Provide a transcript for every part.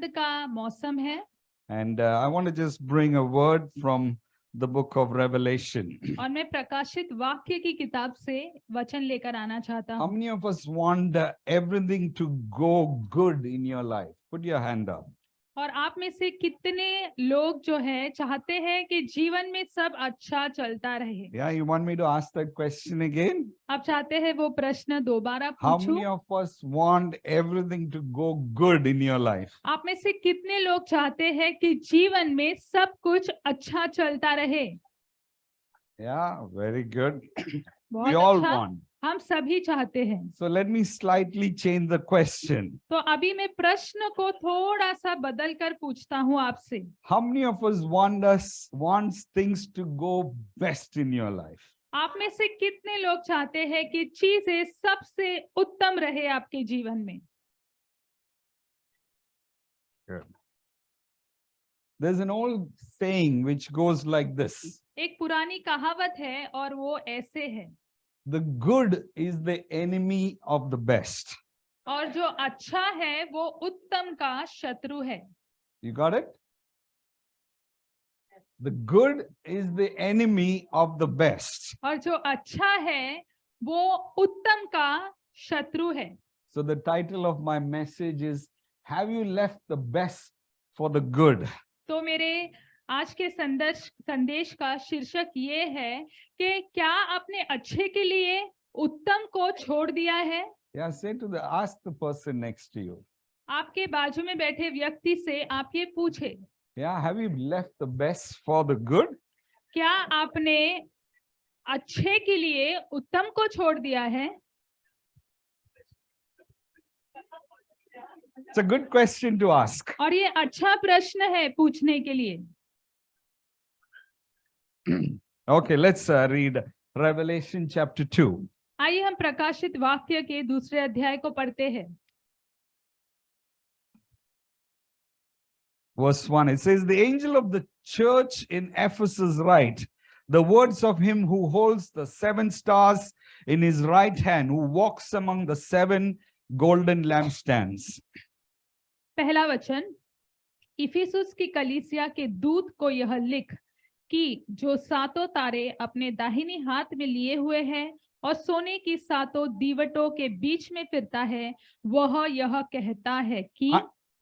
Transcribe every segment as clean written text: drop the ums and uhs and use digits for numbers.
आनंद का मौसम है। And I want to just bring a word from the book of Revelation. और मैं प्रकाशित वाक्य की किताब से वचन लेकर आना चाहता How हूँ। many of us want everything to go good in your life? Put your hand up. और आप में से कितने लोग जो है चाहते हैं कि जीवन में सब अच्छा चलता रहे? Yeah, you want me to ask that question again? आप चाहते हैं वो प्रश्न दोबारा How पूछूं? many of us want everything to go good in your life? आप में से कितने लोग चाहते हैं कि जीवन में सब कुछ अच्छा चलता रहे? Yeah, very good. बहुत We all अच्छा, want. हम सभी चाहते हैं। So let me slightly change the question. तो अभी मैं प्रश्न को थोड़ा सा बदल कर पूछता हूँ आपसे। How many of us wants things to go best in your life? आप में से कितने लोग चाहते हैं कि चीजें सबसे उत्तम रहे आपके जीवन में? Good. There's an old saying which goes like this. एक पुरानी कहावत है और वो ऐसे है, The good is the enemy of the best. और जो अच्छा है वो उत्तम का शत्रु है। You got it? The good is the enemy of the best. और जो अच्छा है वो उत्तम का शत्रु है। So the title of my message is, have you left the best for the good? तो मेरे आज के संदेश का शीर्षक ये है कि क्या आपने अच्छे के लिए उत्तम को छोड़ दिया है? Yeah, ask the person next to you. आपके बाजू में बैठे व्यक्ति से आप ये पूछे, Yeah, have you left the best for the good? क्या आपने अच्छे के लिए उत्तम को छोड़ दिया है? It's a good question to ask. और ये अच्छा प्रश्न है पूछने के लिए। Okay, let's read Revelation chapter 2. आइए हम प्रकाशित वाक्य के दूसरे अध्याय को पढ़ते हैं। Verse 1, it says, the angel of the church in Ephesus write, the words of him who holds the 7 stars in his right hand, who walks among the 7 golden lampstands. पहला वचन, इफिसुस की कलीसिया के दूत को यह लिख कि जो 7 तारे अपने दाहिनी हाथ में लिए हुए हैं और सोने की 7 दीवटों के बीच में फिरता है, वह यह कहता है कि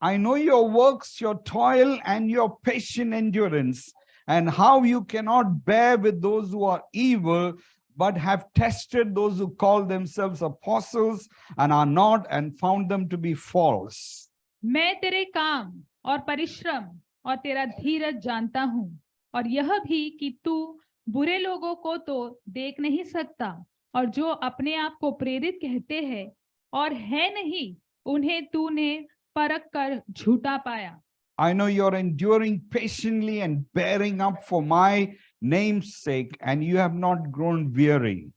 I know your works, your toil, and your patient endurance, and how you cannot bear with those who are evil, but have tested those who call themselves apostles and are not, and found them to be false. मैं तेरे काम और परिश्रम और तेरा धीरज जानता हूँ, और यह भी कि तू बुरे लोगों को तो देख नहीं सकता, और जो अपने आप को प्रेरित कहते हैं और है नहीं, उन्हें तूने परख कर झूठा पाया। I know you're enduring patiently and bearing up for my name's sake, and you have not grown weary.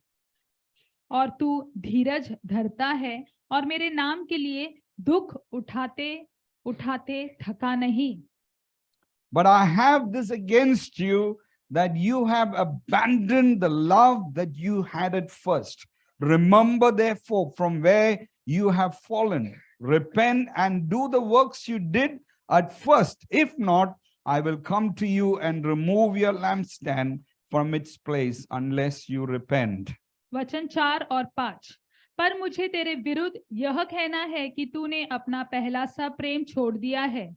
और तू धीरज धरता है और मेरे नाम के लिए दुख उठाते उठाते थका नहीं। But I have this against you, that you have abandoned the love that you had at first. Remember therefore from where you have fallen. Repent and do the works you did at first. If not, I will come to you and remove your lampstand from its place unless you repent. वचन 4 और 5, पर मुझे तेरे विरुद्ध यह कहना है कि तूने अपना पहला सा प्रेम छोड़ दिया है।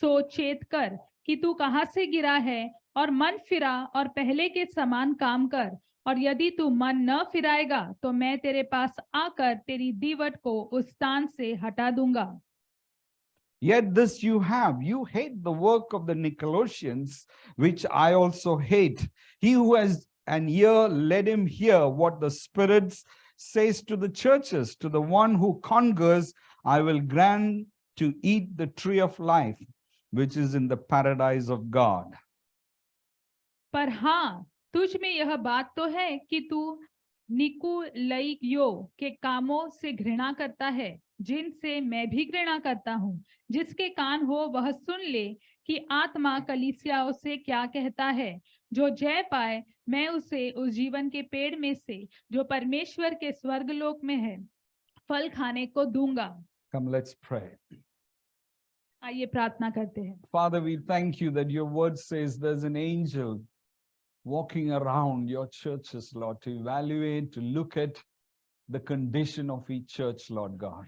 सो चेत कर कि तू कहाँ से गिरा है, और मन फिरा और पहले के समान काम कर, और यदि तू मन न फिराएगा तो मैं तेरे पास आकर तेरी दीवट को उस स्थान से हटा दूंगा। Yet this you have, you hate the work of the Nicolaitans, which I also hate. He who has an ear, let him hear what the Spirit says to the churches. To the one who conquers, I will grant to eat the tree of life, which is in the paradise of God. पर हाँ, तुझ में यह बात तो है कि तू निकुलइयों के कामों से घृणा करता है, जिनसे मैं भी घृणा करता हूँ। जिसके कान हो वह सुन ले कि आत्मा कलीसियाओं से क्या कहता है। जो जय पाए, मैं उसे उस जीवन के पेड़ में से जो परमेश्वर के स्वर्गलोक में है, फल खाने को दूंगा। Come, let's pray. आइए प्रार्थना करते हैं। Father, we thank you that your word says there's an angel walking around your churches, Lord, to evaluate, to look at the condition of each church, Lord God.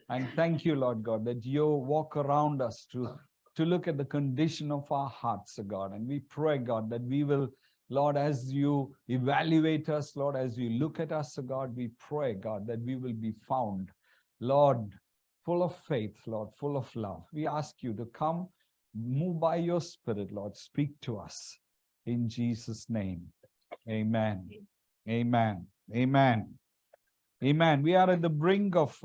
And thank you, Lord God, that you walk around us to look at the condition of our hearts, God. And we pray, God, that we will, Lord, as you evaluate us, Lord, as you look at us, God, we pray, God, that we will be found, Lord, full of faith, Lord, full of love. We ask you to come, move by your Spirit, Lord, speak to us. In Jesus' name, amen. Amen. Amen. Amen. We are at the brink of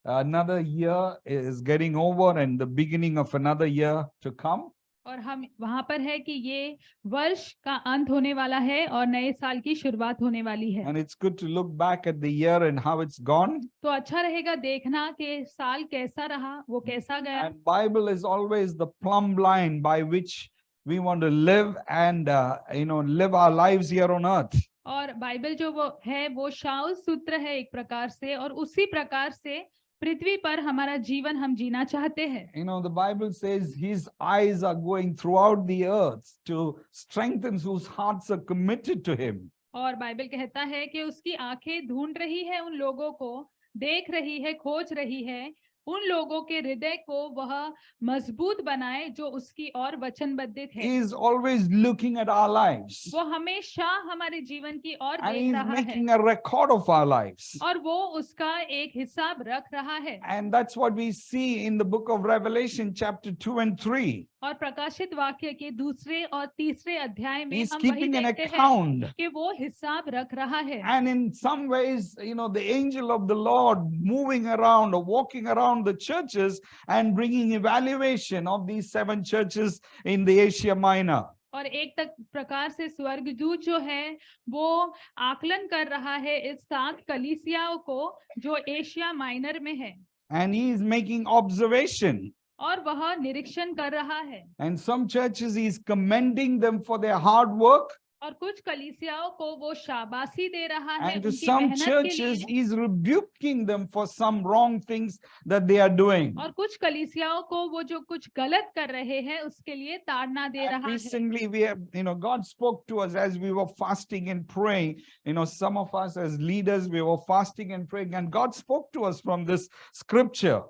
another year is getting over and the beginning of another year to come. और हम वहां पर है कि ये वर्ष का अंत होने वाला है और नए साल की शुरुआत होने वाली है। And it's good to look back at the year and how it's gone. तो अच्छा रहेगा देखना कि साल कैसा रहा, वो कैसा गया। And Bible is always the plumb line by which we want to live and live our lives here on earth. और बाइबल जो वो है वो शाउल सूत्र है एक प्रकार से, और उसी प्रकार से पृथ्वी पर हमारा जीवन हम जीना चाहते हैं। The Bible says his eyes are going throughout the earth to strengthen whose hearts are committed to him. और बाइबल कहता है कि उसकी आंखें ढूंढ रही है उन लोगों को, देख रही है, खोज रही है उन लोगों के हृदय को वह मजबूत बनाए जो उसकी ओर वचनबद्ध थे। He is always looking at our lives. वो हमेशा हमारे जीवन की ओर And he देख is रहा है making a record of our lives. और वो उसका एक हिसाब रख रहा है। And that's what we see in the book of Revelation, chapter 2 and 3. और प्रकाशित वाक्य के दूसरे और तीसरे अध्याय में He's हम वही keeping an देखते account. हैं कि वो हिसाब रख रहा है। And in some ways, the angel of the Lord moving around or walking around the churches and bringing evaluation of these 7 churches in the Asia Minor. और एक तक प्रकार से स्वर्गदूत जो है वो आकलन कर रहा है इस 7 कलीसियाओं को जो एशिया माइनर में है। And he is making observation. और वह निरीक्षण कर रहा है। And some churches he is commending them for their hard work. और कुछ कलीसियाओं को वो शाबाशी दे रहा है And to उनकी some मेहनत के churches लिए। he is rebuking them for some wrong things that they are doing. और कुछ कलीसियाओं को वो जो कुछ गलत कर रहे हैं उसके लिए ताड़ना दे And रहा है। recently we have, God spoke to us as we were fasting and praying. Some of us as leaders, we were fasting and praying, and God spoke to us from this scripture.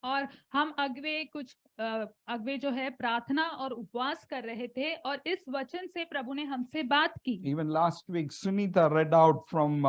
और हम अगवे जो है प्रार्थना और उपवास कर रहे थे और इस वचन से प्रभु ने हमसे बात की। Even last week, Sunita read out from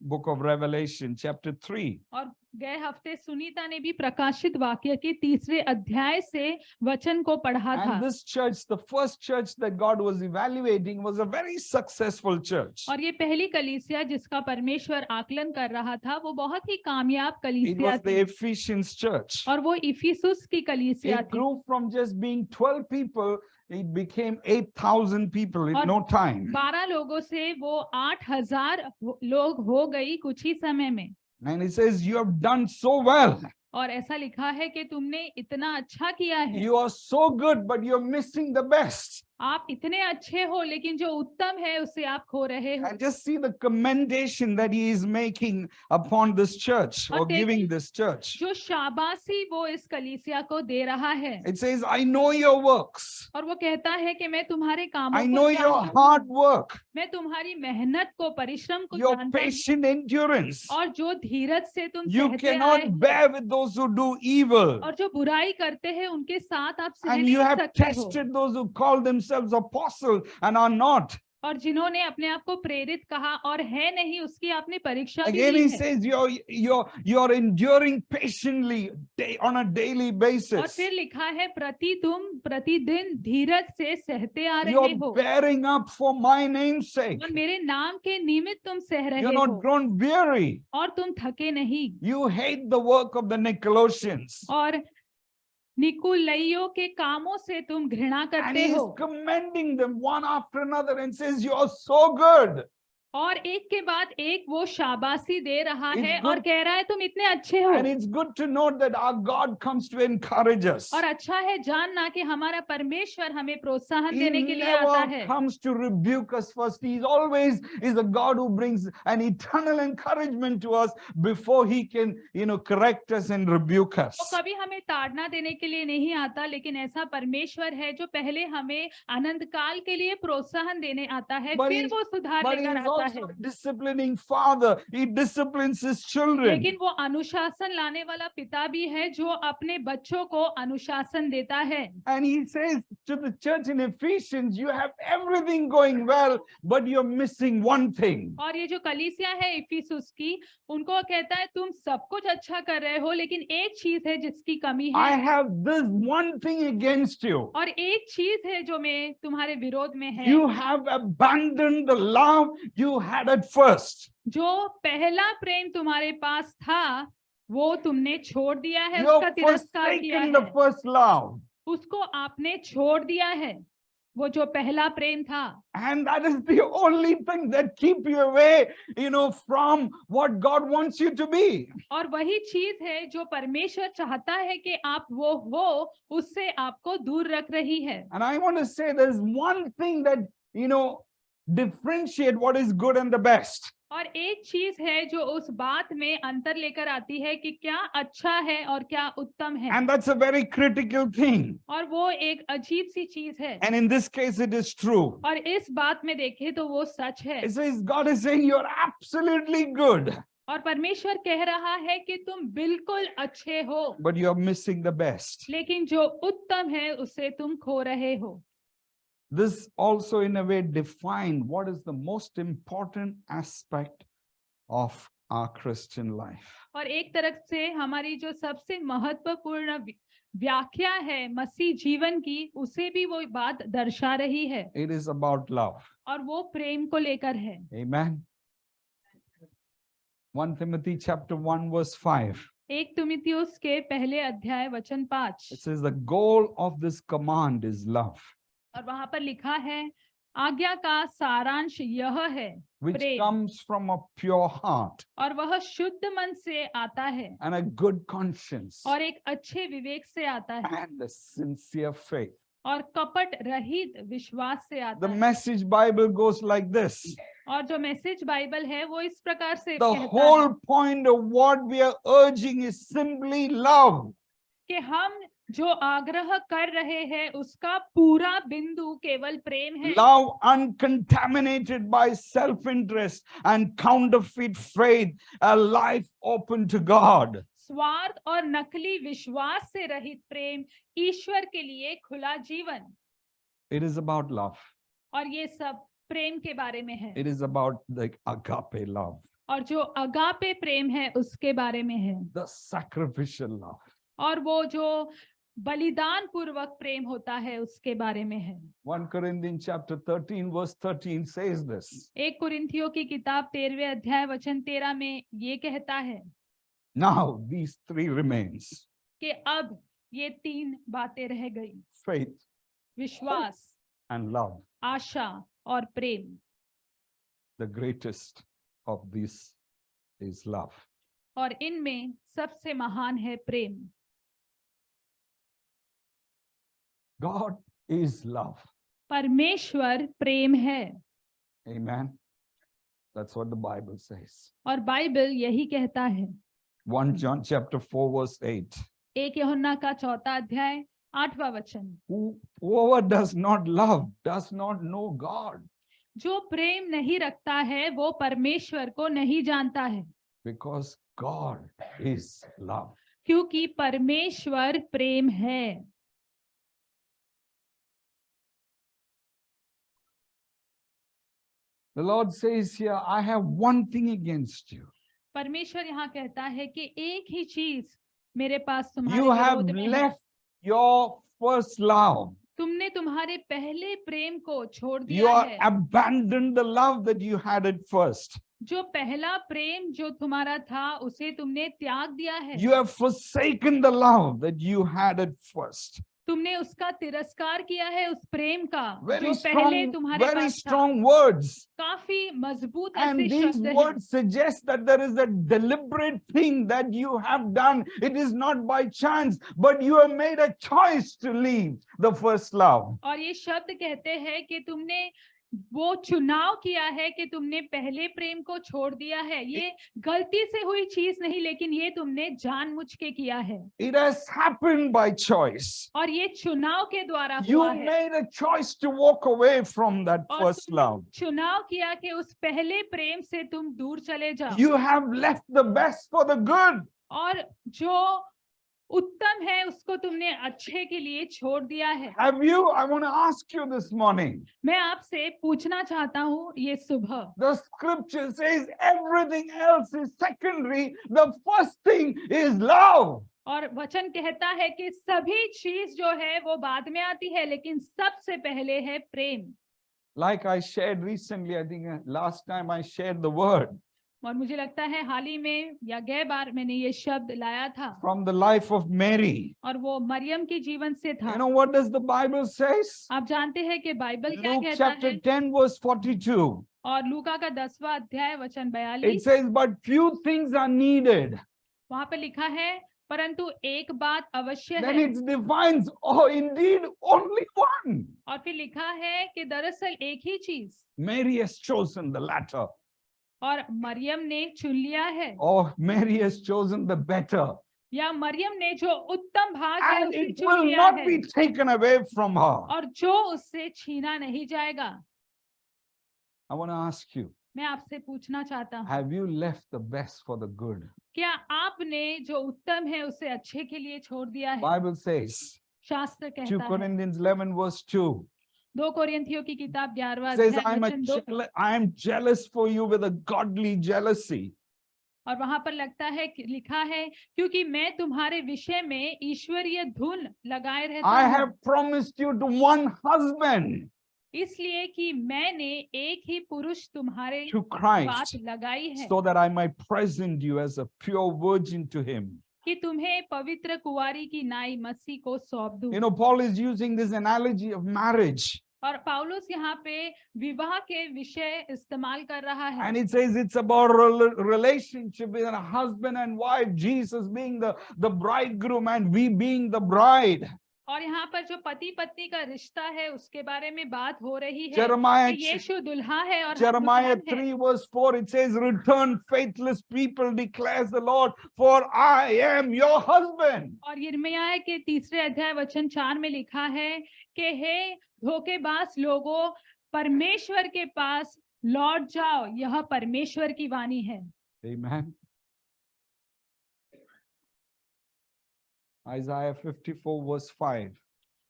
book of Revelation, chapter 3. और गए हफ्ते सुनीता ने भी प्रकाशित वाक्य के 3 अध्याय से वचन को पढ़ा था। And this church, the first church that God was evaluating, was a very successful church. और ये पहली कलीसिया जिसका परमेश्वर आकलन कर रहा था वो बहुत ही कामयाब It कलीसिया was the थी। Ephesians church. और वो इफिसुस की कलीसिया It थी। grew from just being 12 people, it became 8,000 people in no time. 12 लोगों से वो 8,000 लोग हो गई कुछ ही समय में। And it says, you have done so well. और ऐसा लिखा है कि तुमने इतना अच्छा किया है। You are so good, but you're missing the best. आप इतने अच्छे हो लेकिन जो उत्तम है उससे आप खो रहे हो। And just see the commendation that he is making upon this church or giving this church. जो शाबाशी वो इस कलीसिया को दे रहा है। It says, I know your works. और वो कहता है कि मैं तुम्हारे कामों I को know your hard work, मैं तुम्हारी मेहनत को, परिश्रम को your जानता हूं patient endurance. और जो धीरज से तुम You सहते आए cannot हो bear with those who do evil. और जो बुराई करते हैं उनके साथ आप सह And you नहीं have सकते हो। tested those who call themselves apostles and are not. और जिन्होंने अपने आप को प्रेरित कहा और है नहीं उसकी आपने परीक्षा भी Again, ली he है। says you're enduring patiently on a daily और basis. फिर लिखा है तुम प्रतिदिन धीरज से सहते आ रहे You're हो bearing up for my name's sake. और मेरे नाम के निमित्त तुम सह रहे You're हो not grown weary. और तुम थके नहीं। You hate the work of the Nicolaitans. और निकुलइयों के कामों से तुम घृणा And करते he is हो commending them one after another and says, you are so good. और एक के बाद एक वो शाबाशी दे रहा It's है good- और कह रहा है तुम इतने अच्छे हो। And it's good to note that our God comes to encourage us. और अच्छा है जानना कि हमारा परमेश्वर हमें प्रोत्साहन He देने के लिए आता never है। comes to rebuke us first. He's always is a God who brings an eternal encouragement to us before he can, correct us and rebuke us. वो कभी हमें ताड़ना देने के लिए नहीं आता, लेकिन ऐसा परमेश्वर है जो पहले हमें अनंत काल के लिए प्रोत्साहन देने आता है, But फिर he's- वो सुधार But लेकर he's आता है। also a disciplining father. He disciplines his children. लेकिन वो अनुशासन लाने वाला पिता भी है जो अपने बच्चों को अनुशासन देता है। And he says to the church in Ephesians, you have everything going well, but you're missing one thing. और ये जो कलीसिया है इफिसुस की, उनको कहता है तुम सब कुछ अच्छा कर रहे हो, लेकिन एक चीज है जिसकी कमी I है। have this one thing against you. और एक चीज है जो मैं तुम्हारे विरोध में है। You have abandoned the love you had at first. जो पहला प्रेम तुम्हारे पास था वो तुमने छोड़ दिया है, You उसका have तिरस्कार किया forsaken है, the first love. उसको आपने छोड़ दिया है, वो जो पहला प्रेम था। And that is the only thing that keep you away, from what God wants you to be. और वही चीज है जो परमेश्वर चाहता है कि आप वो हो, उससे आपको दूर रख रही है। And I want to say there's one thing that, differentiate what is good and the best. और एक चीज है जो उस बात में अंतर लेकर आती है कि क्या अच्छा है और क्या उत्तम है। And that's a very critical thing. और वो एक अजीब सी चीज है। And in this case, it is true. और इस बात में देखें तो वो सच है। It says, God is saying, you're absolutely good, और परमेश्वर कह रहा है कि तुम बिल्कुल अच्छे हो, but you're missing the best. लेकिन जो उत्तम है उसे तुम खो रहे हो। This also in a way define what is the most important aspect of our Christian life. और एक तरफ से हमारी जो सबसे महत्वपूर्ण व्याख्या है मसीह जीवन की, उसे भी वो बात दर्शा रही है। It is about love. और वो प्रेम को लेकर है। Amen. 1 Timothy chapter 1 verse 5. 1 तीमुथियुस के पहले अध्याय वचन 5। It says the goal of this command is love, और वहां पर लिखा है आज्ञा का सारांश यह है which Prem, comes from a pure heart और वह शुद्ध मन से आता है, and a good conscience और एक अच्छे विवेक से आता है, and a sincere faith. और कपट रहित विश्वास से आता The है। Message Bible goes like this. और जो मैसेज बाइबल है वो इस प्रकार से The कहता whole है point of what we are urging is simply love. कि हम जो आग्रह कर रहे हैं उसका पूरा बिंदु केवल प्रेम है। Love uncontaminated by self-interest and counterfeit faith, a life open to God. स्वार्थ और नकली विश्वास से रहित प्रेम, ईश्वर के लिए खुला जीवन। It is about love. और ये सब प्रेम के बारे में है। It is about the agape love, और जो अगापे प्रेम है उसके बारे में है। the sacrificial love. और वो जो बलिदान पूर्वक प्रेम होता है उसके बारे में है। 1 Corinthians chapter 13 verse 13 says this. 1 कुरिन्थियों की किताब 13वें अध्याय वचन 13 में ये कहता है Now these three remains: कि अब ये तीन बातें रह गई, faith विश्वास, and love. आशा और प्रेम। The greatest of these is love. और इनमें सबसे महान है प्रेम। God is love. परमेश्वर प्रेम है। Amen. That's what the Bible says. और बाइबल यही कहता है। 1 John chapter 4 verse 8. 1 यूहन्ना का 4 अध्याय 8वां वचन। Whoever does not love does not know God, जो प्रेम नहीं रखता है वो परमेश्वर को नहीं जानता है, because God is love. क्योंकि परमेश्वर प्रेम है। The Lord says here, I have one thing against you. परमेश्वर यहाँ कहता है कि एक ही चीज मेरे पास तुम्हारे You have विरोध में है। left your first love. तुमने तुम्हारे पहले प्रेम को छोड़ You दिया have है। abandoned the love that you had at first. जो पहला प्रेम जो तुम्हारा था उसे तुमने त्याग दिया है। You have forsaken the love that you had at first. तुमने उसका तिरस्कार किया है उस प्रेम का Very जो पहले strong, तुम्हारे very पास था। strong words. काफी मजबूत And ऐसे these शब्द हैं words suggest that there is a deliberate thing that you have done. It is not by chance, but you have made a choice to leave the first love. और ये शब्द कहते हैं कि तुमने वो चुनाव किया है कि तुमने पहले प्रेम को छोड़ दिया है। ये गलती से हुई चीज नहीं, लेकिन ये तुमने जानबूझ के किया है It has happened by choice. और ये चुनाव के द्वारा You हुआ है। made a choice to walk away from that और first तुमने love. चुनाव किया कि उस पहले प्रेम से तुम दूर चले जाओ You have left the best for the good. और जो उत्तम है उसको तुमने अच्छे के लिए छोड़ दिया है। Have you? I want to ask you this morning. मैं आपसे पूछना चाहता हूँ ये सुबह, The scripture says everything else is secondary. The first thing is love. और वचन कहता है कि सभी चीज जो है वो बाद में आती है, लेकिन सबसे पहले है प्रेम। Like I shared recently, I think last time I shared the word और मुझे लगता है हाल ही में या गए बार मैंने ये शब्द लाया था from the life of Mary. और वो मरियम के जीवन से था। You know what does the Bible says? आप जानते हैं कि बाइबल क्या Luke कहता chapter है? 10 verse 42. और लूका का 10वां अध्याय वचन It 42 says, but few things are needed. वहां पे लिखा है परंतु एक बात अवश्य Then है। it defines, oh, indeed, only one. और फिर लिखा है कि दरअसल एक ही चीज, Mary has chosen the latter. और मरियम ने चुन लिया है, Oh, Mary has chosen the better. या मरियम ने जो उत्तम भाग है And उसे it चुन will लिया not है be taken away from her. और जो उससे छीना नहीं जाएगा। I want to ask you, मैं आपसे पूछना चाहता हूँ, have you left the best for the good? क्या आपने जो उत्तम है उसे अच्छे के लिए छोड़ दिया है? Bible says, शास्त्र 2 कहता है, Corinthians 11 verse 2 2 कोरिन्थियों की किताब 11वां says, अध्याय वचन 2, I am jealous for you with a godly jealousy. और वहां पर लगता है लिखा है क्योंकि मैं तुम्हारे विषय में ईश्वरीय धुन लगाए रहता I हूँ, have promised you to one husband, इसलिए कि मैंने एक ही पुरुष तुम्हारे to बात Christ, लगाई है so that I might present you as a pure virgin to him. कि तुम्हें पवित्र कुंवारी की नाई मसीह को सौंप दूं। You know, Paul is using this analogy of marriage. और पौलुस यहाँ पे विवाह के विषय इस्तेमाल कर रहा है And it says it's about a relationship with a husband and wife, Jesus being the bridegroom and we being the bride. और यहाँ पर जो पति पत्नी का रिश्ता है उसके बारे में बात हो रही है Jeremiah, कि यीशु दुल्हा है और हम Jeremiah दुल्हन हैं। 3 verse 4, it says, return faithless people, declares the Lord, for I am your husband. और यिर्मयाह के 3 अध्याय वचन 4 में लिखा है कि हे धोखेबाज लोगों, परमेश्वर के पास लौट जाओ, यह परमेश्वर की वाणी है। Amen. Isaiah 54 verse 5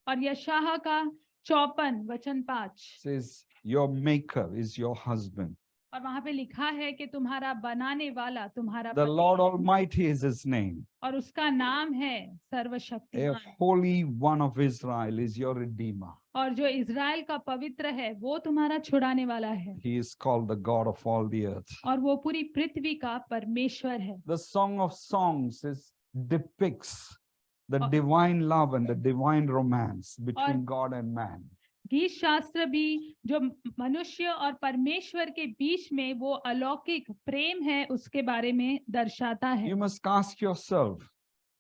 और यशायाह का 54 वचन 5 says, your maker is your husband. और वहां पे लिखा है कि तुम्हारा बनाने वाला तुम्हारा The पति Lord है, Almighty is his name. और उसका नाम है A सर्वशक्तिमान। holy one of Israel is your redeemer. और जो इज़राइल का पवित्र है वो तुम्हारा छुड़ाने वाला है, He is called the God of all the earth. और वो पूरी पृथ्वी का परमेश्वर है। The Song of Songs depicts the और- divine love and the divine romance between God and man. गीत शास्त्र भी जो मनुष्य और परमेश्वर के बीच में वो अलौकिक प्रेम है उसके बारे में दर्शाता है। You must ask yourself,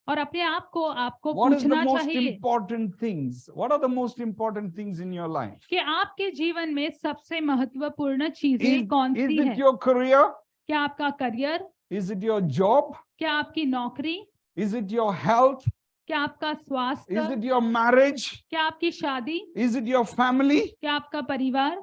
और अपने आप को आपको what is the पूछना most चाहिए important things? What are the most important things in your life? कि आपके जीवन में सबसे महत्वपूर्ण चीजें कौन Is सी it है? your career? क्या आपका career, Is it your job? क्या आपकी नौकरी, Is it your health? क्या आपका Is स्वास्थ्य, it your marriage? क्या आपकी शादी, Is it your family? क्या आपका परिवार,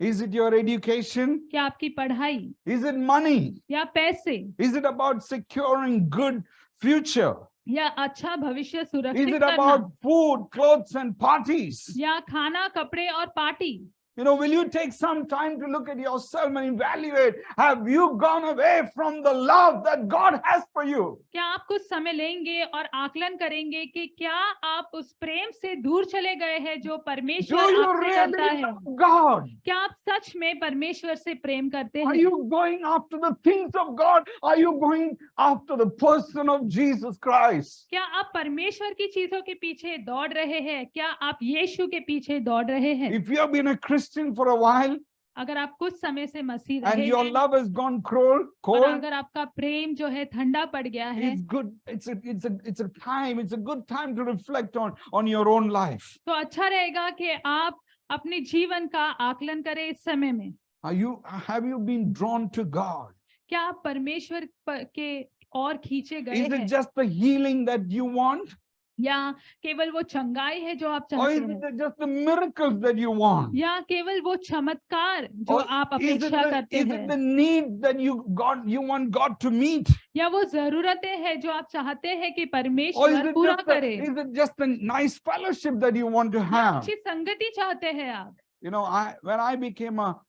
Is it your education? क्या आपकी पढ़ाई Is it money? या पैसे, Is it about securing good future? या अच्छा भविष्य Is सुरक्षित it करना, about food, clothes and parties? या खाना, कपड़े और party? You know, will you take some time to look at yourself and evaluate? Have you gone away from the love that God has for you? क्या आप कुछ समय लेंगे और आकलन करेंगे कि क्या आप उस प्रेम से दूर चले गए हैं जो Do परमेश्वर you आपसे करता really है? love God? क्या आप सच में परमेश्वर से प्रेम करते Are हैं? you going after the things of God? Are you going after the person of Jesus Christ? क्या आप परमेश्वर की चीजों के पीछे दौड़ रहे हैं? क्या आप यीशु के पीछे दौड़ रहे हैं? If you have been a Christian for a while अगर आप कुछ समय से मसीह and रहे your हैं love has gone और cold, अगर आपका प्रेम जो है ठंडा पड़ गया है, it's good. It's a time. It's a good time to reflect on your own life. तो अच्छा रहेगा कि आप अपने जीवन का आकलन करें इस समय में। Have you been drawn to God? क्या आप परमेश्वर के और खींचे गए Is it हैं, just the healing that you want? या केवल वो चंगाई है जो आप Or चाहते is हैं, it just the miracles that you want? या केवल वो चमत्कार जो Or आप is अपेक्षा करते it हैं, the need that you want God to meet? या वो जरूरतें हैं जो आप चाहते हैं कि Or is परमेश्वर it पूरा just करे, is it just a nice fellowship that you want to या have? अच्छी संगति चाहते हैं आप? You know, when I became a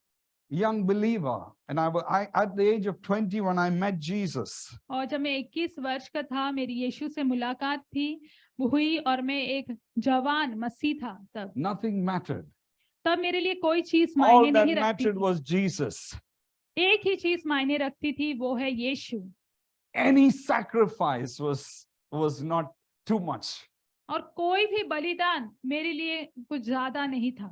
young believer, and I at the age of 20 when I met Jesus, और जब मैं 21 वर्ष का था, मेरी यीशु से मुलाकात हुई और मैं एक जवान मसीह था, nothing mattered. तब मेरे लिए कोई चीज All मायने that नहीं रखती mattered थी। was Jesus. एक ही चीज मायने रखती थी, वो है यीशु। Any sacrifice was not too much. और कोई भी बलिदान मेरे लिए कुछ ज्यादा नहीं था।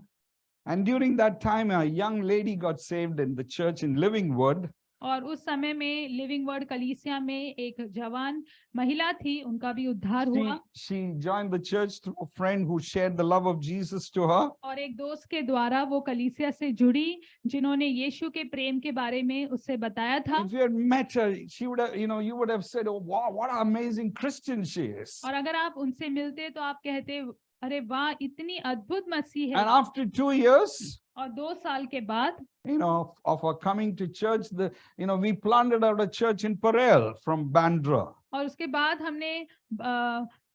And during that time, a young lady got saved in the church in Living Word. और उस समय में लिविंग वर्ड कलीसिया में एक जवान महिला थी, उनका भी उद्धार हुआ। She joined the church through a friend who shared the love of Jesus to her. और एक दोस्त के द्वारा वो कलीसिया से जुड़ी, जिन्होंने यीशु के प्रेम के बारे में उससे बताया था। If you had met her, she would have, you would have said, "Oh, wow, what an amazing Christian she is." और अगर आप उनसे मिलते तो आप कहते, अरे वाह, इतनी अद्भुत मसीह है। And after 2 years, और 2 साल के बाद, of her coming to church, we planted out a church in Parel from Bandra. और उसके बाद हमने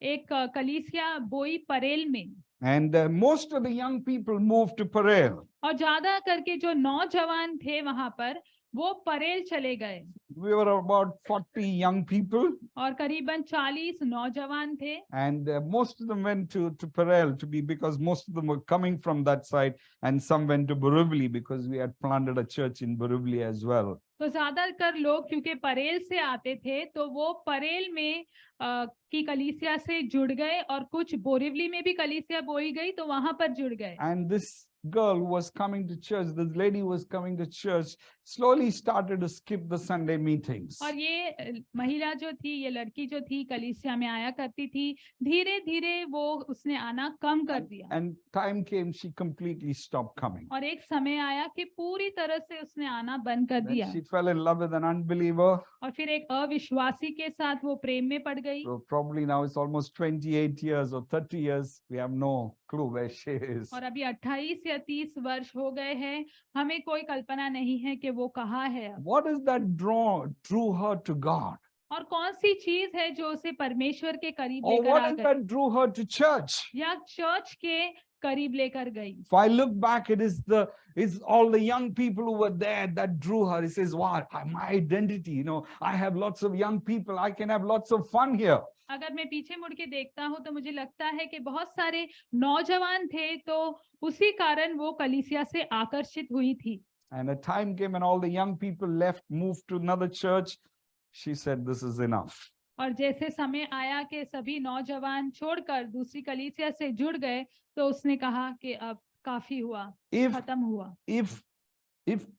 एक कलीसिया बोई परेल में। And most of the young people moved to Parel. और ज्यादा करके जो नौजवान थे वहां पर, वो परेल चले गए। We were about 40 young people. और करीबन 40 नौजवान थे। And most of them went to Parel because most of them were coming from that side, and some went to Borivali because we had planted a church in Borivali as well. तो ज्यादातर लोग क्योंकि परेल से आते थे, तो वो परेल में की कलीसिया से जुड़ गए, और कुछ बोरिवली में भी कलीसिया बोई गई, तो वहां पर जुड़ गए। And this girl who was coming to church, this lady who was coming to church, slowly started to skip the Sunday meetings. और ये महिला जो थी, ये लड़की जो थी, कलीसिया में आया करती थी, धीरे धीरे वो उसने आना कम कर दिया। And time came, she completely stopped coming. और एक समय आया कि पूरी तरह से उसने आना बंद कर दिया। She fell in love with an unbeliever. और फिर एक अविश्वासी के साथ वो प्रेम में पड़ गई। So probably now it's almost 28 years or 30 years. We have no clue where she is. और अभी 28 या 30 वर्ष हो गए हैं, हमें कोई कल्पना नहीं है कि वो कहाँ है। What is that drew her to God? और कौन सी चीज है जो उसे परमेश्वर के करीब Or लेकर what आ is गई, that drew her to church? या चर्च के करीब लेकर गई? If I look back, it's all the young people who were there that drew her. He says, "Wow, my identity, I have lots of young people. I can have lots of fun here." अगर मैं पीछे मुड़ के देखता हूँ तो मुझे लगता है कि बहुत सारे नौजवान थे, तो उसी कारण वो कलीसिया से आकर्षित हुई थी। And a time came when all the young people left, moved to another church. She said, "This is enough." और जैसे समय आया कि सभी नौजवान छोड़कर दूसरी कलीसिया से जुड़ गए, तो उसने कहा कि अब काफी हुआ, खत्म हुआ। If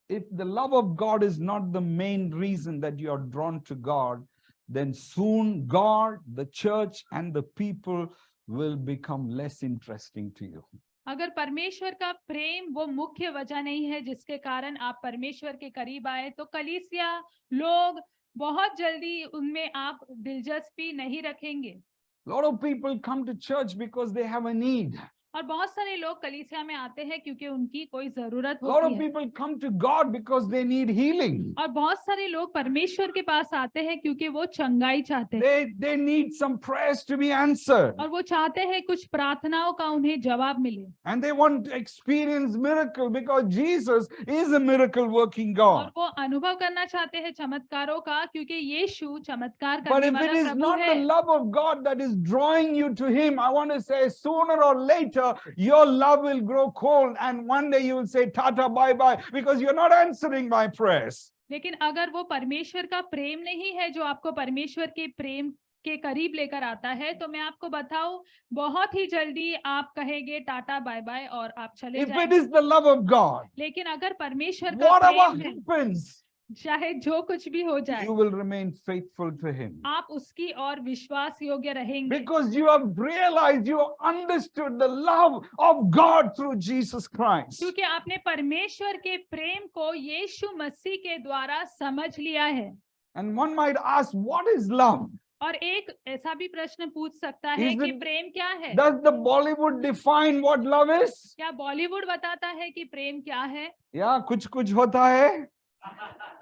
the love of God is not the main reason that you are drawn to God, then soon God, the church, and the people will become less interesting to you. अगर परमेश्वर का प्रेम वो मुख्य वजह नहीं है जिसके कारण आप परमेश्वर के करीब आए, तो कलीसिया, लोग बहुत जल्दी उनमें आप दिलचस्पी नहीं रखेंगे। A lot of people come to church because they have a need. और बहुत सारे लोग कलीसिया में आते हैं क्योंकि उनकी कोई जरूरत A lot होती of है, people come to God because they need healing. और बहुत सारे लोग परमेश्वर के पास आते हैं क्योंकि वो चंगाई चाहते हैं, They need some prayers to be answered. और वो चाहते हैं कुछ प्रार्थनाओं का उन्हें जवाब मिले, And they want to experience miracle because Jesus is a miracle working और God. वो अनुभव करना चाहते हैं चमत्कारों का क्योंकि यीशु चमत्कार But करने if it वाला is प्रभु not है। the love of God that is drawing you to Him, I want to say sooner or later, your love will grow cold. And one day you will say, Tata, bye bye, because you're not answering my prayers. लेकिन अगर वो परमेश्वर का प्रेम नहीं है जो आपको परमेश्वर के प्रेम के करीब लेकर आता है, तो मैं आपको बताऊं, बहुत ही जल्दी आप कहेंगे टाटा बाय बाय और आप चले If it जाएंगे। is the love of God, लेकिन अगर परमेश्वर का whatever प्रेम है, happens, चाहे जो कुछ भी हो जाए, you will remain faithful to Him. आप उसकी और विश्वास योग्य रहेंगे, Because you have realized, you have understood the love of God through Jesus Christ. क्योंकि आपने परमेश्वर के प्रेम को यीशु मसीह के द्वारा समझ लिया है। And one might ask, what is love? और एक ऐसा भी प्रश्न पूछ सकता है Is कि it- प्रेम क्या है? Does the Bollywood define what love is? क्या बॉलीवुड बताता है कि प्रेम क्या है? Yeah, कुछ होता है.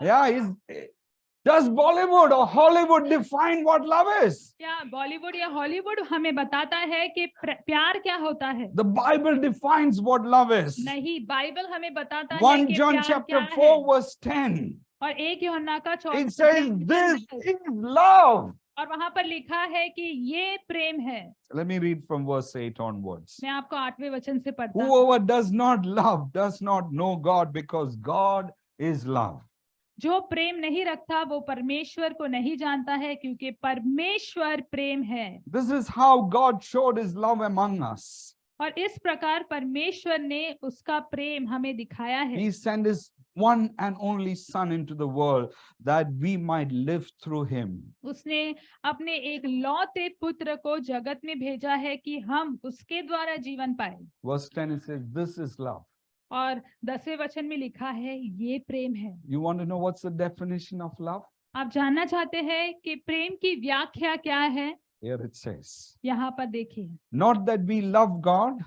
Yeah, does Bollywood or Hollywood define what love is? क्या बॉलीवुड या हॉलीवुड हमें बताता है कि प्यार क्या होता है? The Bible defines what love is. नहीं, बाइबल हमें बताता है 1 कि John प्यार chapter क्या 4 है। verse 10. और 1 यूहन्ना का It says this is love. और वहां पर लिखा है कि ये प्रेम है। Let me read from verse 8 onwards. मैं आपको 8वें वचन से पढ़ता हूँ। Whoever does not love does not know God because God is love. जो प्रेम नहीं रखता वो परमेश्वर को नहीं जानता है क्योंकि परमेश्वर प्रेम है। This is how God showed his love among us. और इस प्रकार परमेश्वर ने उसका प्रेम हमें दिखाया है। He sent his one and only son into the world that we might live through him. उसने अपने एक लौते पुत्र को जगत में भेजा है कि हम उसके द्वारा जीवन पाए। Verse 10 it says, this is love. और 10वें वचन में लिखा है ये प्रेम है। You want to know what's the definition of love? आप जानना चाहते हैं कि प्रेम की व्याख्या क्या है? Here it says, यहाँ पर देखिए, not that we love God,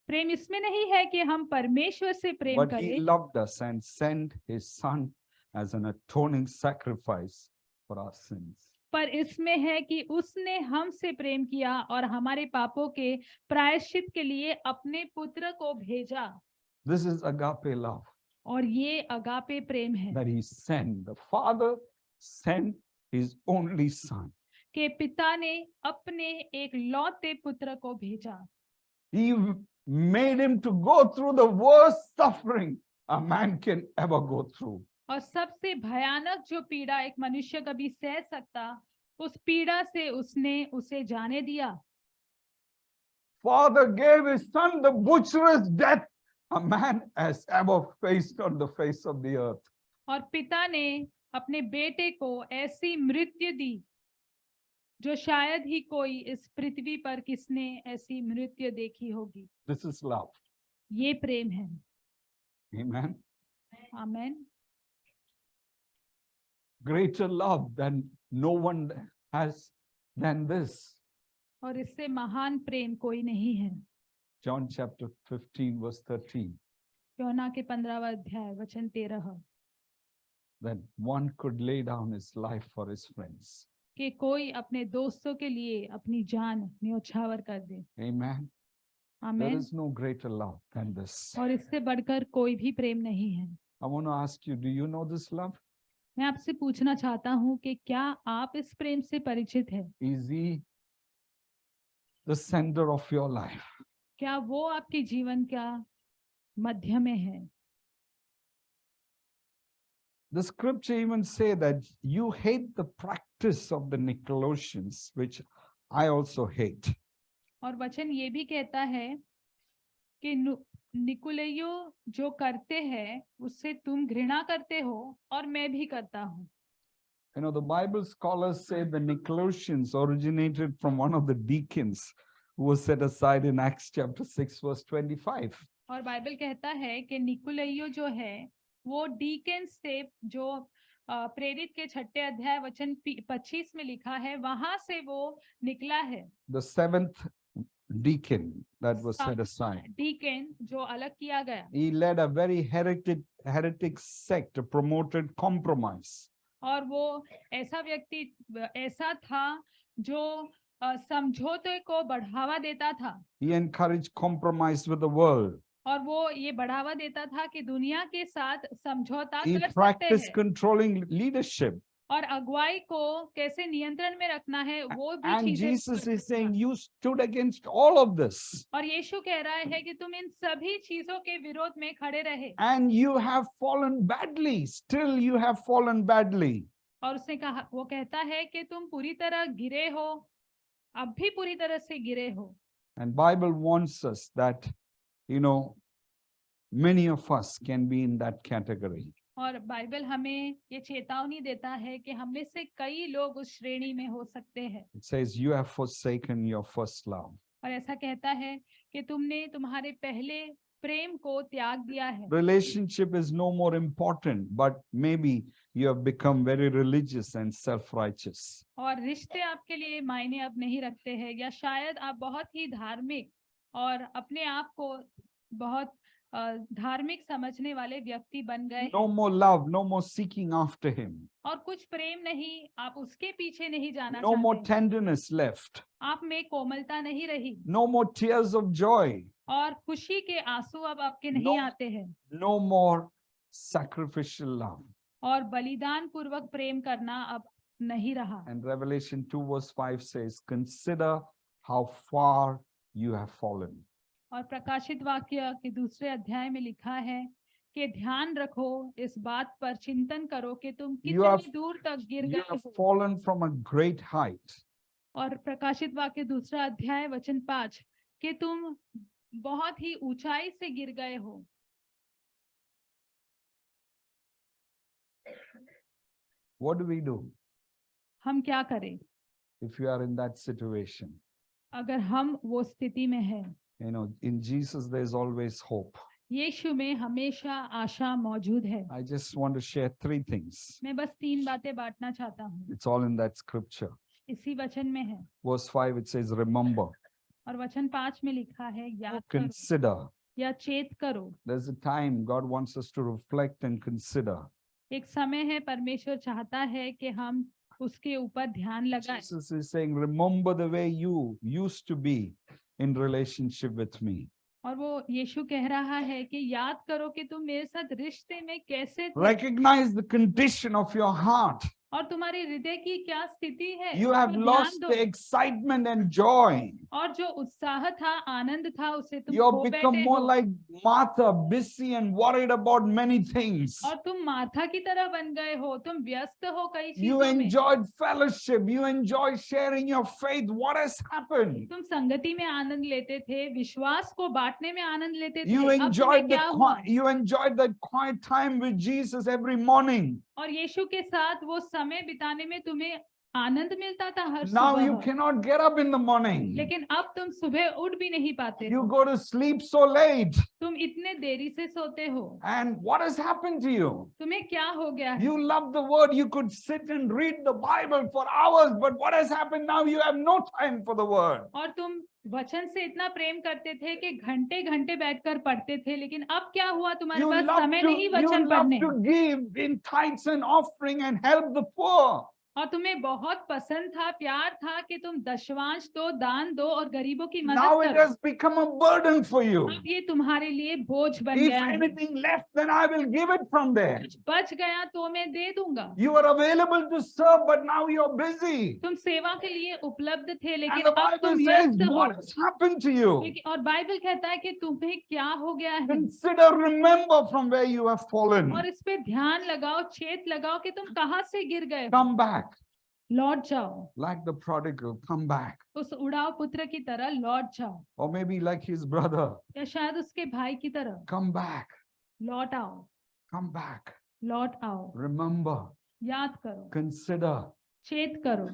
प्रेम इसमें नहीं है कि हम परमेश्वर से प्रेम but he करें, loved us and sent his son as an atoning sacrifice for our sins. पर इसमें है कि उसने हमसे प्रेम किया और हमारे पापों के प्रायश्चित के लिए अपने पुत्र को भेजा। This is agape love और ये अगापे प्रेम है that he sent. The Father sent his only son. कि पिता ने अपने एक लौते पुत्र को भेजा। He made him to go through the worst suffering a man can ever go through. और सबसे भयानक जो पीड़ा एक मनुष्य कभी सह सकता, उस पीड़ा से उसने उसे जाने दिया। Father gave his son the butcherous death a man has ever faced on the face of the earth. और पिता ने अपने बेटे को ऐसी मृत्यु दी जो शायद ही कोई इस पृथ्वी पर किसने ऐसी मृत्यु देखी होगी। This is love. ये प्रेम है। Amen. Amen. Greater love than no one has than this. और इससे महान प्रेम कोई नहीं है। John chapter 15 verse 13. यूहन्ना के 15वां अध्याय वचन 13, That one could lay down his life for his friends. कि कोई अपने दोस्तों के लिए अपनी जान न्योछावर कर दे। Amen. There amen. is no greater love than this. और इससे बढ़कर कोई भी प्रेम नहीं है। I want to ask you, do you know this love? मैं आपसे पूछना चाहता हूँ कि क्या आप इस प्रेम से परिचित हैं? Is he the center of your life? क्या वो आपके जीवन का मध्य में है? The scripture even say that you hate the practice of the Nicolaitans, which I also hate. और वचन ये भी कहता है कि निकुलइयो जो करते हैं उससे तुम घृणा करते हो और मैं भी करता हूँ। You know, the Bible scholars say the Nicolaitans originated from one of the deacons who was set aside in Acts chapter 6 verse 25. और बाइबल कहता है कि निकुलइयो जो है वो डीकेंस से जो प्रेरित के 6 अध्याय वचन 25 में लिखा है, वहां से वो निकला है। The seventh deacon that was set aside. Decane जो अलग किया गया, He led a very heretic sect, promoted compromise. और वो ऐसा व्यक्ति ऐसा था जो समझौते को बढ़ावा देता था, He encouraged compromise with the world. और वो ये बढ़ावा देता था कि दुनिया के साथ समझौता He कर सकते practiced हैं, controlling leadership. और अगुवाई को कैसे नियंत्रण में रखना है वो भी And चीजें Jesus कर is सकता। saying, you stood against all of this. और यीशु कह रहा है कि तुम इन सभी चीजों के विरोध में खड़े रहे, And you have fallen badly. Still you have fallen badly. और उसने कहा, वो कहता है कि तुम पूरी तरह गिरे हो, अब भी पूरी तरह से गिरे हो। And Bible warns us that, many of us can be in that category. और बाइबल हमें ये चेतावनी देता है कि हम में से कई लोग उस श्रेणी में हो सकते हैं। It says, you have forsaken your first love. और ऐसा कहता है कि तुमने तुम्हारे पहले प्रेम को त्याग दिया है। Relationship is no more important, but maybe you have become very religious and self-righteous. और रिश्ते आपके लिए मायने अब नहीं रखते हैं, या शायद आप बहुत ही धार्मिक और अपने आप को बहुत धार्मिक समझने वाले व्यक्ति बन गए। No more love, no more seeking after him. और कुछ प्रेम नहीं, आप उसके पीछे नहीं जाना No more चाहते, tenderness left. आप में कोमलता नहीं रही, No more tears of joy. और खुशी के आंसू अब आपके नहीं No. आते हैं, No more sacrificial love. और बलिदान पूर्वक प्रेम करना अब नहीं रहा। And Revelation 2 verse 5 says, consider how far you have fallen. और प्रकाशित वाक्य के दूसरे अध्याय में लिखा है कि ध्यान रखो, इस बात पर चिंतन करो कि तुम कितनी दूर तक गिर You गए have हो। fallen from a great height. और प्रकाशित वाक्य दूसरा अध्याय वचन 5 कि तुम बहुत ही ऊंचाई से गिर गए हो। What do we do हम क्या करें if you are in that situation? अगर हम वो स्थिति में हैं? In Jesus there is always hope. यीशु में हमेशा आशा मौजूद है। I just want to share 3 things. मैं बस 3 बातें बांटना चाहता हूँ, It's all in that scripture. इसी वचन में है। Verse 5 it says, remember, और वचन 5 में लिखा है, याद करो consider. या चेत करो। There's a time God wants us to reflect and consider. एक समय है, परमेश्वर चाहता है कि हम उसके ऊपर ध्यान लगाएं। Jesus is saying, remember the way you used to be in relationship with me. और वो यीशु कह रहा है कि याद करो कि तुम मेरे साथ रिश्ते में कैसे थे, Recognize the condition of your heart. और तुम्हारे हृदय की क्या स्थिति है, You उस have पर ध्यान lost दो। the excitement and joy. और जो उत्साह था, आनंद था, उसे तुम You have खो become बैठे more हो, like Martha, busy and worried about many things. और तुम मार्था की तरह बन गए हो, तुम व्यस्त हो कई You चीजों में। enjoyed fellowship. You enjoyed sharing your faith. What has happened? तुम संगति में आनंद लेते थे, विश्वास को बांटने में आनंद लेते थे, You अब तुम्हें enjoyed क्या हुआ? you enjoyed that quiet time with Jesus every morning. और यीशु के साथ वो समय बिताने में तुम्हें आनंद मिलता था हर Now you सुबह, cannot get up in the morning. लेकिन अब तुम सुबह उठ भी नहीं पाते You हो, go to sleep so late. तुम इतने देरी से सोते हो। And what has happened to you? तुम्हें क्या हो गया है? You love the word. You could sit and read the Bible for hours. But what has happened now? You have no time for the word. और तुम वचन से इतना प्रेम करते थे कि घंटे घंटे बैठकर पढ़ते थे, लेकिन अब क्या हुआ? तुम्हारे You पास love समय नहीं वचन love पढ़ने। to give in tithes and offering and help the poor. और तुम्हें बहुत पसंद था, प्यार था कि तुम दशवांश दो, दान दो और गरीबों की Now मदद it करो। has become a burden for you. अब ये तुम्हारे लिए बोझ बन If गया है। anything left, then I will give it from there. कुछ बच गया तो मैं दे दूंगा। You are available to serve, but now you're busy. तुम सेवा के लिए उपलब्ध थे, And लेकिन the अब Bible तुम says, व्यस्त हो। what has happened to you? और बाइबल कहता है कि तुम्हें क्या हो गया है, Consider, remember from where you have fallen. और इस पे ध्यान लगाओ, चेत लगाओ कि तुम कहाँ से गिर गए हो। Come back. लौट जाओ, Like the prodigal, come back. उस उड़ाव पुत्र की तरह लौट जाओ, Or maybe like his brother, या शायद उसके भाई की तरह come back. लौट आओ, Come back. लौट आओ, Remember, याद करो, consider. चेत करो।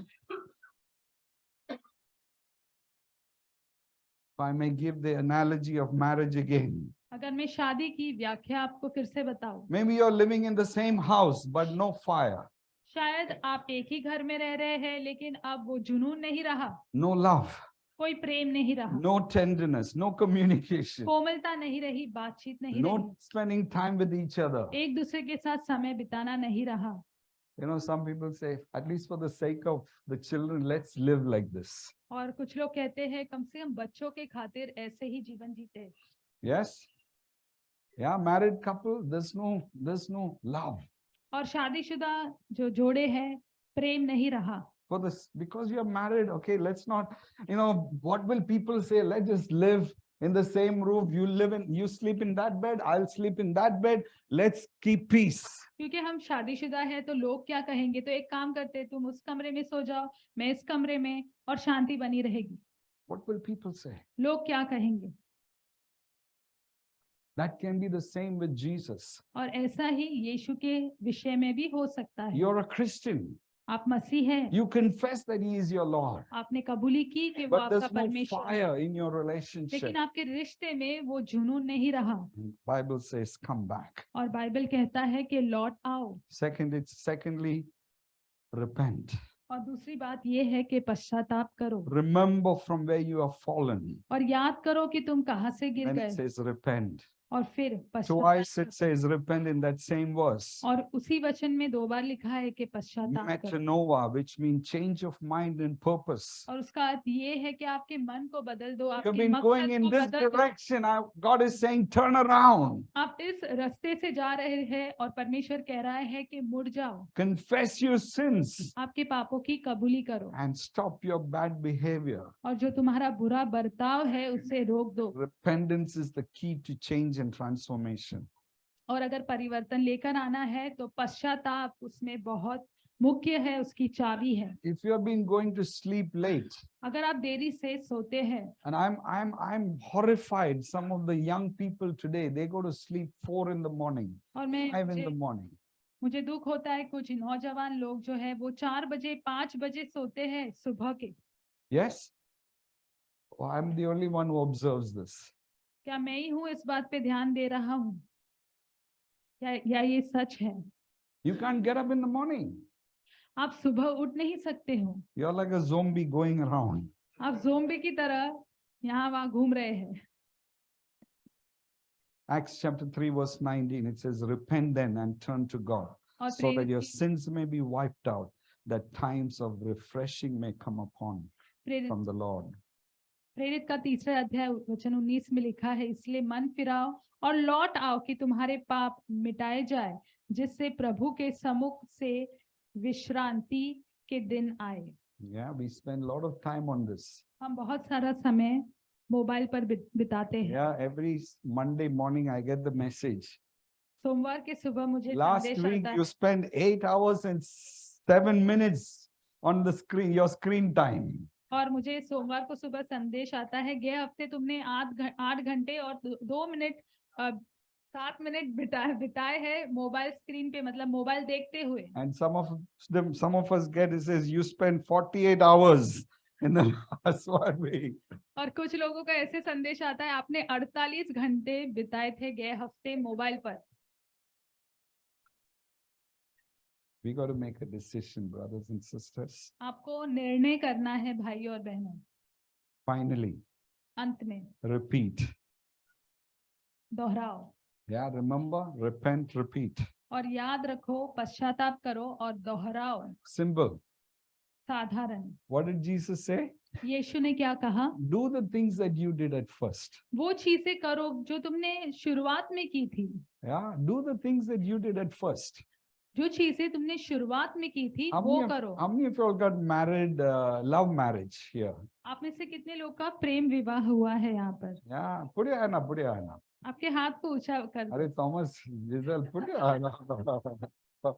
If I may give the analogy of marriage again. अगर मैं शादी की व्याख्या आपको फिर से बताऊं, Maybe you're living in the same house, but no fire, शायद आप एक ही घर में रह रहे हैं, लेकिन अब वो जुनून नहीं रहा, no love. कोई प्रेम नहीं रहा, no tenderness, no communication, कोमलता नहीं रही, बातचीत नहीं रही, no spending time with each other. एक दूसरे के साथ समय बिताना नहीं रहा। You know, some people say, at least for the sake of the children, let's live like this. और कुछ लोग कहते हैं कम से कम बच्चों के खातिर ऐसे ही जीवन जीते। Yes? Yeah, married couple, there's no love. और शादीशुदा जो जोड़े हैं प्रेम नहीं रहा। For this, because you're married, okay, let's not, what will people say? Let's just live in the same roof. You sleep in that bed, I'll sleep in that bed. Let's keep peace. क्योंकि हम शादीशुदा है तो लोग क्या कहेंगे, तो एक काम करते, तुम उस कमरे में सो जाओ, मैं इस कमरे में, और शांति बनी रहेगी। What will people say? लोग क्या कहेंगे? That can be the same with Jesus. और ऐसा ही यीशु के विषय में भी हो सकता है। You're a Christian. आप मसीह हैं, You confess that He is your Lord. आपने कबूली की कि वो But आपका there's no परमेश्वर है, fire in your relationship. लेकिन आपके रिश्ते में वो जुनून नहीं रहा। Bible says, come back. और बाइबल कहता है कि लौट आओ। Secondly, repent. और दूसरी बात ये है कि पश्चाताप करो, Remember from where you have fallen. और याद करो कि तुम कहाँ से गिर And it गए, says repent. और फिर Twice it पश्चाताप। says repent in that same verse. और उसी वचन में 2 बार लिखा है कि पश्चाताप करो। Metanoia, which means change of mind and purpose. और उसका अर्थ ये है कि आपके मन को बदल दो, You've आपके been going मकसद in को this बदल दो। direction. God is saying, turn around. आप इस रास्ते से जा रहे हैं और परमेश्वर कह रहा है कि मुड़ जाओ, Confess your sins आपके पापों की कबूली करो, and stop your bad behavior. और जो तुम्हारा बुरा बर्ताव है उससे रोक दो। Repentance is the key to change and transformation. और अगर परिवर्तन लेकर आना है तो पश्चाताप उसमें बहुत मुख्य है, उसकी चाबी है। If you have been going to sleep late, अगर आप देरी से सोते हैं, and I'm horrified. Some of the young people today, they go to sleep 4 in the morning, और मैं 5 in the morning. मुझे दुख होता है, कुछ नौजवान लोग जो है वो 4 बजे 5 बजे सोते हैं सुबह के। Yes? Oh, I'm the only one who observes this. क्या मैं ही हूँ इस बात पे ध्यान दे रहा हूँ, या ये सच है? You can't get up in the morning. आप सुबह उठ नहीं सकते हो, You're like a zombie going around. आप ज़ोंबी की तरह यहाँ वहाँ घूम रहे हैं। Acts chapter 3 verse 19, it says, repent then and turn to God, और so that your प्रेरित sins may be wiped out, that times of refreshing may come upon from the Lord. प्रेरित का 3रा अध्याय वचन 19 में लिखा है, इसलिए मन फिराओ और लौट आओ कि तुम्हारे पाप मिटाए जाए, जिससे प्रभु के सम्मुख से विश्रांति के दिन आए। Yeah, we spend a lot of time on this. हम बहुत सारा समय मोबाइल पर बिताते हैं। Yeah, every Monday morning I get the message. सोमवार के सुबह मुझे Last संदेश week आता you है, spent 8 hours and 7 minutes on the screen, your screen time. और मुझे सोमवार को सुबह संदेश आता है, गए हफ्ते तुमने 8 घंटे और 2 मिनट 7 मिनट बिताए हैं मोबाइल स्क्रीन पे, मतलब मोबाइल देखते हुए। And some of us get, it says you spent 48 hours in the last 1 week. और कुछ लोगों का ऐसे संदेश आता है, आपने 48 घंटे बिताए थे गए हफ्ते मोबाइल पर। We got to make a decision, brothers and sisters. आपको निर्णय करना है भाई और बहनों। Finally, अंत में repeat. दोहराओ। Yeah, remember, repent, repeat. और याद रखो, पश्चाताप करो और दोहराओ। Simple. साधारण। What did Jesus say? यीशु ने क्या कहा? Do the things that you did at first. वो चीजें करो जो तुमने शुरुआत में की थी। Yeah, do the things that you did at first. जो चीजें तुमने शुरुआत में की थी How वो many करो। how many of you all got married, love marriage here? आप में से कितने लोग का प्रेम विवाह हुआ है यहाँ पर? Yeah, put your hand up, put your hand up. आपके हाथ को ऊंचा कर दो। Are Thomas, Giselle, put your hand up.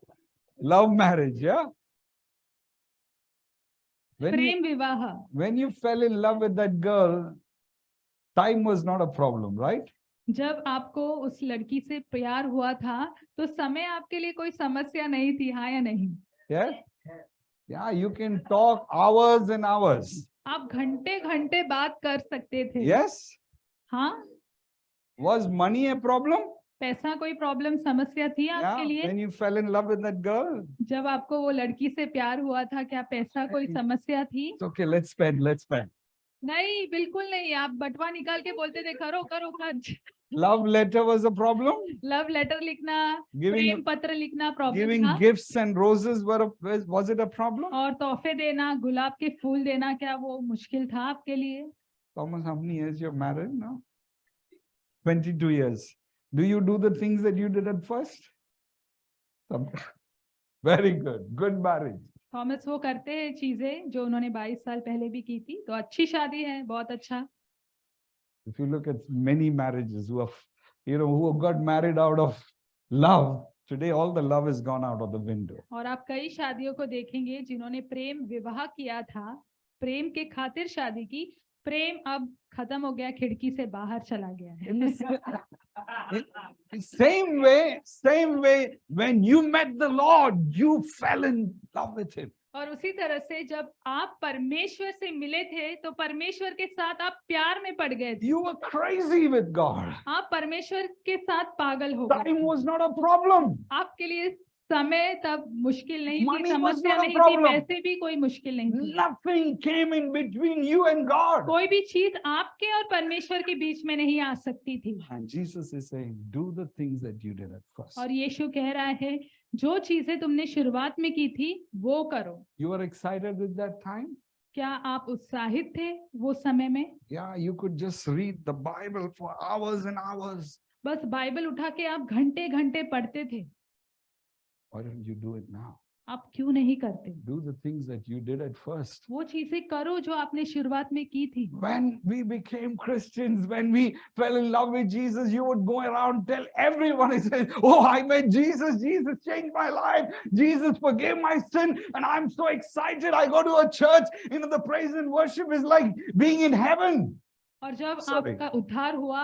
Love marriage, yeah? प्रेम विवाह। When you fell in love with that girl, time was not a problem, right? जब आपको उस लड़की से प्यार हुआ था तो समय आपके लिए कोई समस्या नहीं थी, हाँ या नहीं? Yes? Yeah, you can talk hours and hours. आप घंटे घंटे बात कर सकते थे। Yes? हाँ? Was money a problem? पैसा कोई प्रॉब्लम समस्या थी आपके Yeah, लिए? when you fell in love with that girl. जब आपको वो लड़की से प्यार हुआ था, क्या पैसा कोई समस्या थी? It's okay, let's spend. नहीं, बिल्कुल नहीं। आप बटवा निकाल के बोलते थे करो करो खर्च। Love letter was a problem. Love letter लिखना, Giving प्रेम पत्र लिखना प्रॉब्लम giving था। gifts and roses was it a problem? और तोहफे देना, गुलाब के फूल देना, क्या वो मुश्किल था आपके लिए? Thomas, how many years you're married now? 22 years. Do you do the things that you did at first? Very good. Good marriage. Thomas वो करते हैं चीजें जो उन्होंने 22 साल पहले भी की थी, तो अच्छी शादी है, बहुत अच्छा। If you look at many marriages who got married out of love, today all the love has gone out of the window. और आप कई शादियों को देखेंगे जिन्होंने प्रेम विवाह किया था, प्रेम के खातिर शादी की, प्रेम अब खत्म हो गया, खिड़की से बाहर चला गया है। Same way, when you met the Lord, you fell in love with him. और उसी तरह से जब आप परमेश्वर से मिले थे तो परमेश्वर के साथ आप प्यार में पड़ गए थे। You were crazy with God. आप परमेश्वर के साथ पागल हो गए। Time was not a problem. आपके लिए समय तब मुश्किल नहीं थी, Money was समस्या not a नहीं थी, problem. पैसे भी कोई मुश्किल नहीं थी। Nothing came in between you and God. कोई भी चीज आपके और परमेश्वर के बीच में नहीं आ सकती थी। And Jesus is saying, do the things that you did at first. और यीशु कह रहा है, जो चीजें तुमने शुरुआत में की थी वो करो। You were excited with that time? क्या आप उत्साहित थे वो समय में? Yeah, you could just read the Bible for hours and hours. बस बाइबल उठा के आप घंटे घंटे पढ़ते थे। Why don't you do it now? आप क्यों नहीं करते? Do the things that you did at first. वो चीजें करो जो आपने शुरुआत में की थी। When we became Christians, when we fell in love with Jesus, you would go around tell everyone, oh, I met Jesus, Jesus changed my life, Jesus forgave my sin, and I'm so excited. I go to a church, the praise and worship is like being in heaven. और जब Sorry. आपका उद्धार हुआ,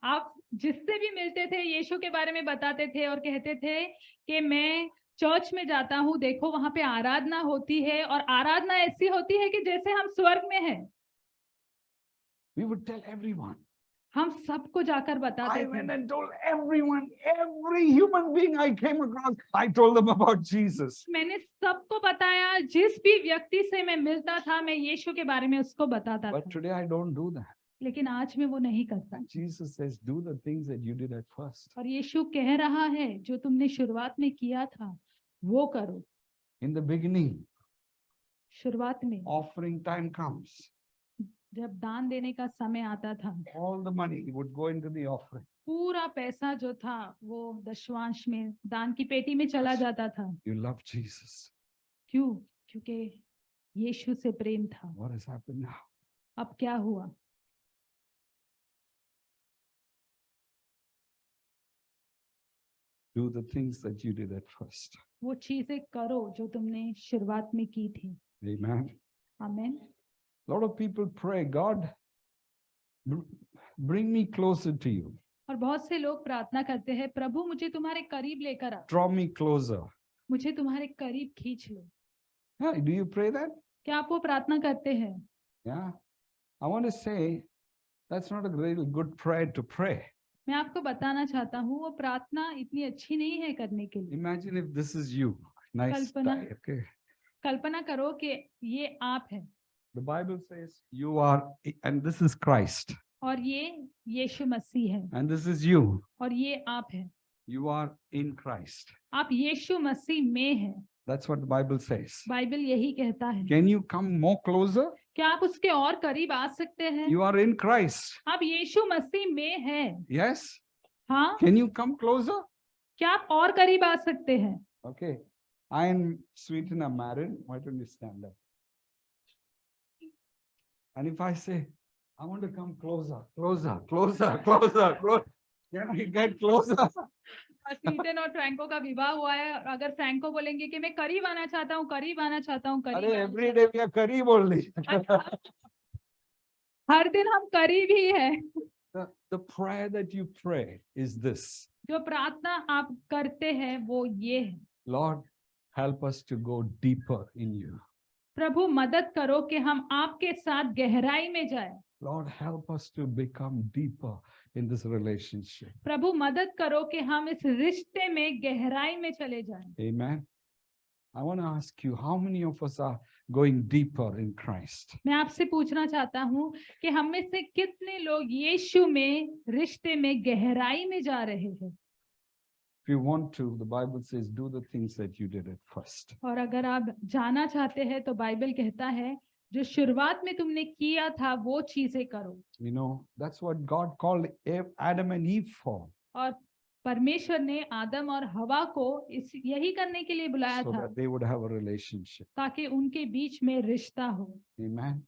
आप जिससे भी मिलते थे यीशु के बारे में बताते थे और कहते थे कि मैं चर्च में जाता हूँ, देखो वहां पे आराधना होती है और आराधना ऐसी होती है कि जैसे हम स्वर्ग में हैं। We would tell everyone. हम सबको जाकर बताते I थे। went and told everyone, every human being I came across, I told them about Jesus. मैंने सबको बताया, जिस भी व्यक्ति से मैं मिलता था मैं यीशु के बारे में उसको बताता But था। today I don't do that. लेकिन आज मैं वो नहीं करता। And Jesus says, do the things that you did at first. और यीशु कह रहा है, जो तुमने शुरुआत में किया था वो करो। In the beginning, शुरुआत में offering time comes. जब दान देने का समय आता था, All the money would go into the offering. पूरा पैसा जो था वो दशवांश में, दान की पेटी में चला जाता था। You love Jesus. क्यों? क्योंकि यीशु से प्रेम था। What has happened now? अब क्या हुआ? Do the things that you did at first. वो चीजें करो जो तुमने शुरुआत में की थी। Amen. आमीन। A lot of people pray, God, bring me closer to you. और बहुत से लोग प्रार्थना करते हैं, प्रभु मुझे तुम्हारे करीब लेकर आ, Draw me closer. मुझे तुम्हारे करीब खींच लो। Yeah, do you pray that? क्या आप वो प्रार्थना करते हैं? Yeah. I want to say that's not a really good prayer to pray. मैं आपको बताना चाहता हूँ, वो प्रार्थना इतनी अच्छी नहीं है करने के लिए। Imagine if this is you. Nice Kalpana guy, okay. कल्पना करो कि ये आप हैं The Bible says you are, and this is Christ. और ये यीशु मसीह है And this is you. और ये आप हैं। You are in Christ. आप यीशु मसीह में हैं। That's what the Bible says. Bible यही कहता है। Can you come more closer? क्या आप उसके और करीब आ सकते हैं? You are in Christ. आप यीशु मसीह में हैं। Yes? हाँ, Can you come closer? क्या आप और करीब आ सकते हैं? Okay. I and Sweeten are married. Why don't you stand up? And if I say, I want to come closer, closer, closer, closer, closer, can I get closer? स्वीटन और Franco का विवाह हुआ है, और अगर फ्रैंको बोलेंगे कि मैं करीब आना चाहता हूँ, करीब आना चाहता हूँ, करीब आना Every day we are करीब only. हर दिन हम करीब ही हैं। The prayer that you pray is this. जो प्रार्थना आप करते हैं वो ये है, Lord, help us to go deeper in you. प्रभु मदद करो कि हम आपके साथ गहराई में जाएं। Lord, help us to become deeper in this relationship. प्रभु मदद करो कि हम इस रिश्ते में गहराई में चले जाएं। Amen. I want to ask you, how many of us are going deeper in Christ? मैं आपसे पूछना चाहता हूँ कि हम में से कितने लोग यीशु में रिश्ते में गहराई में जा रहे हैं। If you want to, the Bible says, do the things that you did at first. और अगर आप जाना चाहते हैं तो बाइबल कहता है जो शुरुआत में तुमने किया था वो चीजें करो। You know, that's what God called Adam and Eve for. और परमेश्वर ने आदम और हवा को इस यही करने के लिए बुलाया So था that they would have a relationship. ताकि उनके बीच में रिश्ता हो। Amen.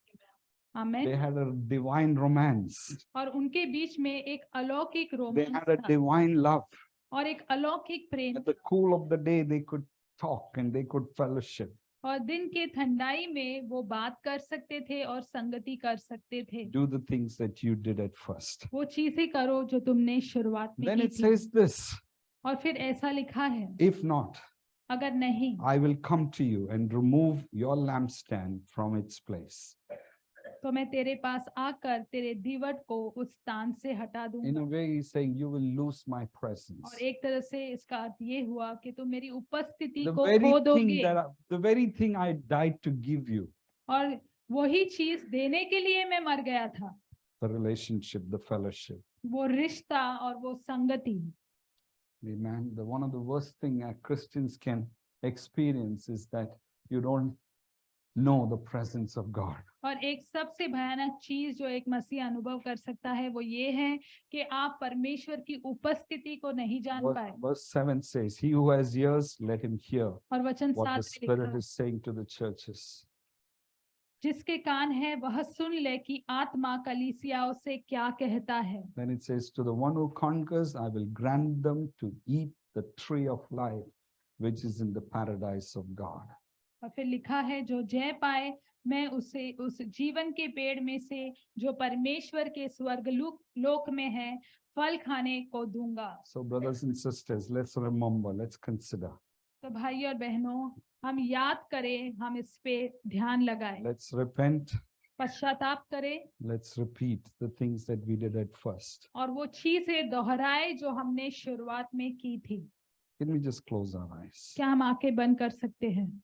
आमीन। They had a divine romance. और उनके बीच में एक अलौकिक They रोमांस had a था divine love. और एक अलौकिक प्रेम At the cool of the day, they could talk and they could fellowship. और दिन के ठंडाई में वो बात कर सकते थे और संगति कर सकते थे। Do the things that you did at first. वो चीजें करो जो तुमने शुरुआत में Then की it थी। says this, और फिर ऐसा लिखा है if not, अगर नहीं I will come to you and remove your lampstand from its place. तो मैं तेरे पास आकर तेरे दीवट को उस स्थान से हटा In दूंगा। a way, he's saying, you will lose my presence. और एक तरह से इसका अर्थ ये हुआ कि तुम मेरी उपस्थिति The को very खो thing दोगे। the very thing I died to give you, और वही चीज देने के लिए मैं मर गया था, the relationship, the fellowship. वो रिश्ता और वो संगति। Amen. One of the worst thing Christians can experience is that you don't know the presence of God. और एक सबसे भयानक चीज जो एक मसीह अनुभव कर सकता है वो ये है कि आप परमेश्वर की उपस्थिति को नहीं जान पाए। Verse 7 says, he who has ears, let him hear और वचन what 7 the में Spirit लिखा, is saying to the churches. जिसके कान है वह सुन ले कि आत्मा कलीसियाओं से क्या कहता है। Then it says, to the one who conquers, I will grant them to eat the tree of life, which is in the paradise of God. और फिर लिखा है जो जय पाए मैं उसे उस जीवन के पेड़ में से जो परमेश्वर के स्वर्ग लोक में है फल खाने को दूंगा। So brothers and sisters, let's remember, let's consider. तो भाई और बहनों हम याद करें, हम इस पे ध्यान लगाएं, Let's repent. पश्चाताप करें Let's repeat the things that we did at first. और वो चीजें दोहराए जो हमने शुरुआत में की थी। Can we just close our eyes? क्या हम आंखें बंद कर सकते हैं?